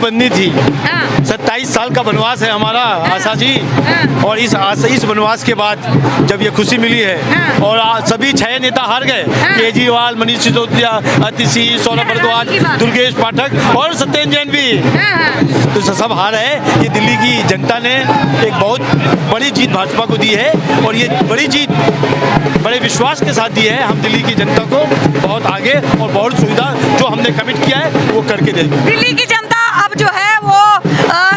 बननी थी। 27 साल का वनवास है हमारा आशा जी, और इस वनवास के बाद जब ये खुशी मिली है और सभी 6 नेता हार गए, केजरीवाल, मनीष सिसोदिया, अतिशी, सौरभ भारद्वाज, दुर्गेश पाठक और सत्येंद्र जैन भी, तो सब हार है। ये दिल्ली की जनता ने एक बहुत बड़ी जीत भाजपा को दी है, और ये बड़ी जीत बड़े विश्वास के साथ दी है। हम दिल्ली की जनता को बहुत आगे और बहुत सुविधा जो हमने कमिट किया है वो करके देंगे। दिल्ली की जनता अब जो है वो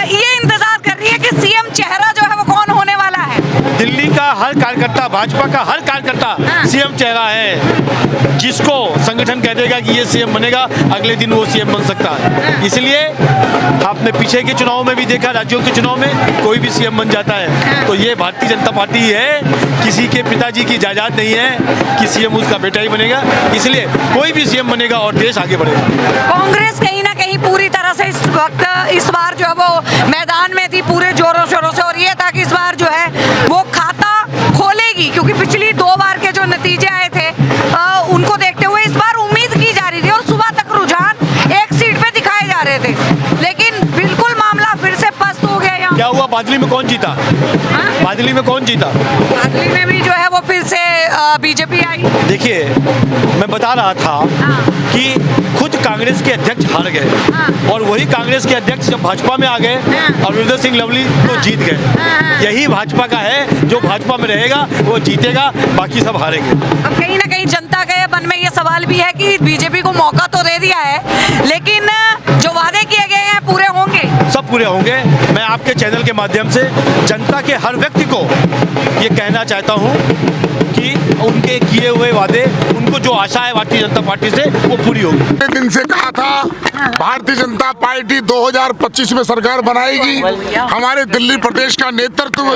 ये इंतजार कर रही है कि सीएम चेहरा जो है वो कौन होने वाला है। दिल्ली का हर कार्यकर्ता, भाजपा का हर कार्यकर्ता सीएम चेहरा है। जिसको संगठन कह देगा कि ये सीएम बनेगा, अगले दिन वो सीएम बन सकता है। इसलिए आपने पीछे के चुनाव में भी देखा, राज्यों के चुनाव में कोई भी सीएम बन जाता है। तो ये भारतीय जनता पार्टी है, किसी के पिताजी की जायदाद नहीं है कि सीएम उसका बेटा ही बनेगा। इसलिए कोई भी सीएम बनेगा और देश आगे बढ़ेगा। कांग्रेस कहीं ना कहीं पूरी तरह से इस वक्त इस बार जो है वो मैदान में थी पूरे जोरों शोरों से, और ये था कि इस बार जो है वो खाता खोलेगी, क्योंकि पिछली 2 बार के जो नतीजे आए थे उनको देखते हुए इस बार उम्मीद की जा रही थी, और सुबह तक रुझान एक सीट पे दिखाए जा रहे थे, लेकिन बिल्कुल मामला फिर से पस्त हो गया। यहाँ क्या हुआ? बादली में कौन जीता? बादली में कौन जीता? बादली में भी जो है वो फिर से बीजेपी आई। देखिए, मैं बता रहा था कि खुद कांग्रेस के अध्यक्ष हार गए, और वही कांग्रेस के अध्यक्ष जब भाजपा में आ गए अमरिंदर सिंह लवली तो जीत गए। यही भाजपा का है, जो भाजपा में रहेगा वो जीतेगा, बाकी सब हारेंगे। अब कहीं ना कहीं जनता के मन में ये सवाल भी है कि बीजेपी को मौका तो दे दिया है, लेकिन जो वादे किए गए हैं पूरे होंगे? सब पूरे होंगे। मैं आपके चैनल के माध्यम से जनता के हर व्यक्ति को ये कहना चाहता हूँ कि उनके किए हुए वादे, उनको जो आशा है भारतीय जनता पार्टी से, वो पूरी होगी। दिन से कहा था भारतीय जनता पार्टी 2025 में सरकार बनाएगी। हमारे दिल्ली प्रदेश का नेतृत्व,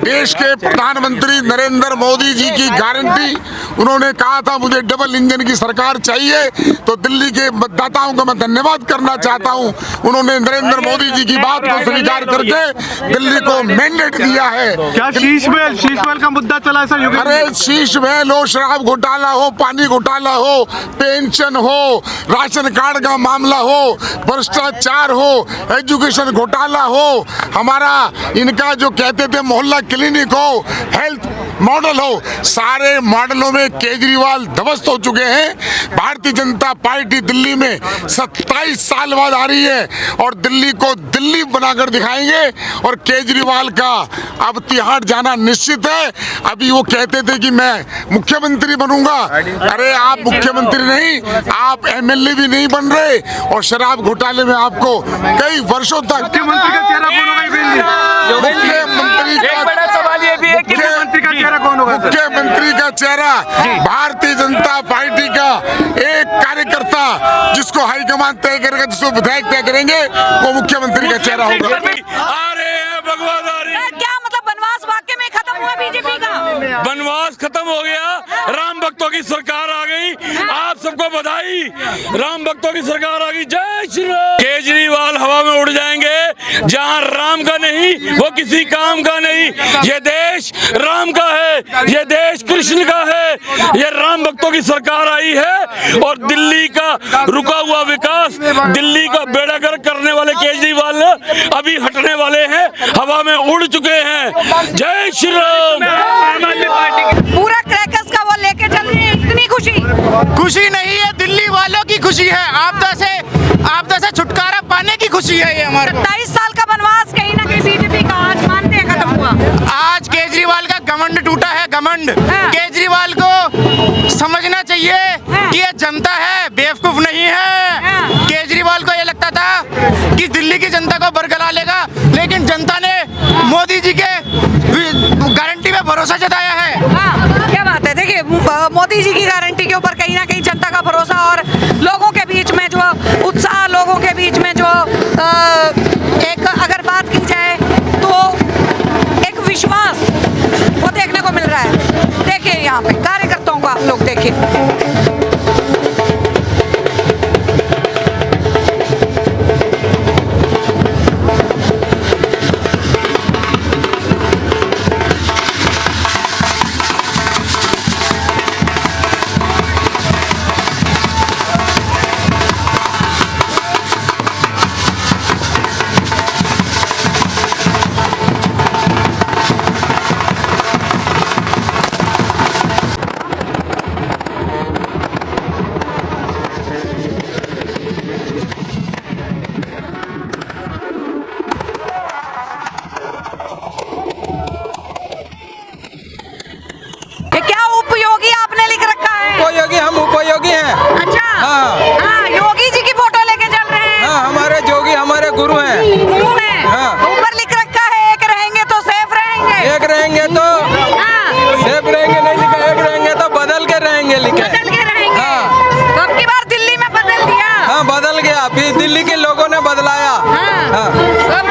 देश के प्रधानमंत्री नरेंद्र मोदी जी की गारंटी, उन्होंने कहा था मुझे डबल इंजन की सरकार चाहिए। तो दिल्ली के मतदाताओं को मैं धन्यवाद करना चाहता हूं, उन्होंने नरेंद्र मोदी जी की बात को स्वीकार करके दिल्ली को मैंडेट दिया है। क्या शीश महल का मुद्दा चला है सर? अरे शीश महल हो, शराब घोटाला हो, पानी घोटाला हो, पेंशन हो, राशन कार्ड का मामला हो, भ्रष्टाचार हो, एजुकेशन घोटाला हो, हमारा इनका जो कहते थे मोहल्ला क्लिनिक हो, हेल्थ मॉडल हो, सारे मॉडलों में केजरीवाल ध्वस्त हो चुके हैं। भारतीय जनता पार्टी दिल्ली में 27 साल बाद आ रही है, और दिल्ली को दिल्ली बनाकर दिखाएंगे। और केजरीवाल का अब तिहाड़ जाना निश्चित है। अभी वो कहते थे कि मैं मुख्यमंत्री बनूंगा, अरे आप मुख्यमंत्री नहीं, आप एमएलए भी नहीं बन रहे, और शराब घोटाले में आपको कई वर्षों तक मुख्यमंत्री का चेहरा कौन होगा? मुख्यमंत्री का चेहरा भारतीय जनता पार्टी का एक कार्यकर्ता, जिसको हाईकमान तय करेगा, जिसको विधायक तय करेंगे, वो मुख्यमंत्री का चेहरा होगा। क्या मतलब वनवास वाकई में खत्म हुआ बीजेपी का? वनवास खत्म हो गया, राम भक्तों की सरकार आ गई। आप सबको बधाई, राम भक्तों की सरकार आ गई। जय श्री राम। केजरीवाल हवा में उड़ जाएंगे, जहां राम का नहीं वो किसी काम का नहीं। ये देश राम का है, ये देश कृष्ण का है, ये राम भक्तों की सरकार आई है। और दिल्ली का रुका हुआ विकास, दिल्ली का बेड़ा गर्क करने वाले केजरीवाल अभी हटने वाले हैं, हवा में उड़ चुके हैं। जय श्री राम। पूरा क्रैकर्स का वो लेके चल रही है, इतनी खुशी नहीं है, दिल्ली वालों की खुशी है। आपदा से छुटकारा पाने की खुशी है ये हमारे। 27 साल का वनवास कहीं ना कहीं बीजेपी का आज मानते हैं खत्म हुआ। आज केजरीवाल का घमंड टूटा है, घमंड। केजरीवाल को समझना चाहिए कि ये जनता है, बेवकूफ नहीं है। केजरीवाल को ये लगता था कि दिल्ली की जनता को बरगला लेगा, लेकिन जनता ने मोदी जी के गारंटी में भरोसा जताया है। क्या बात है। देखिए, मोदी जी की गारंटी के ऊपर कहीं ना कहीं जनता का भरोसा, और लोगों के बीच में जो उत्साह, लोगों के बीच में जो एक अगर बात की जाए तो एक विश्वास वो देखने को मिल रहा है। देखिए यहाँ पे कार्यकर्ताओं को आप लोग देखिए। फिर दिल्ली के लोगों ने बदलाया। हाँ। हाँ। तो अब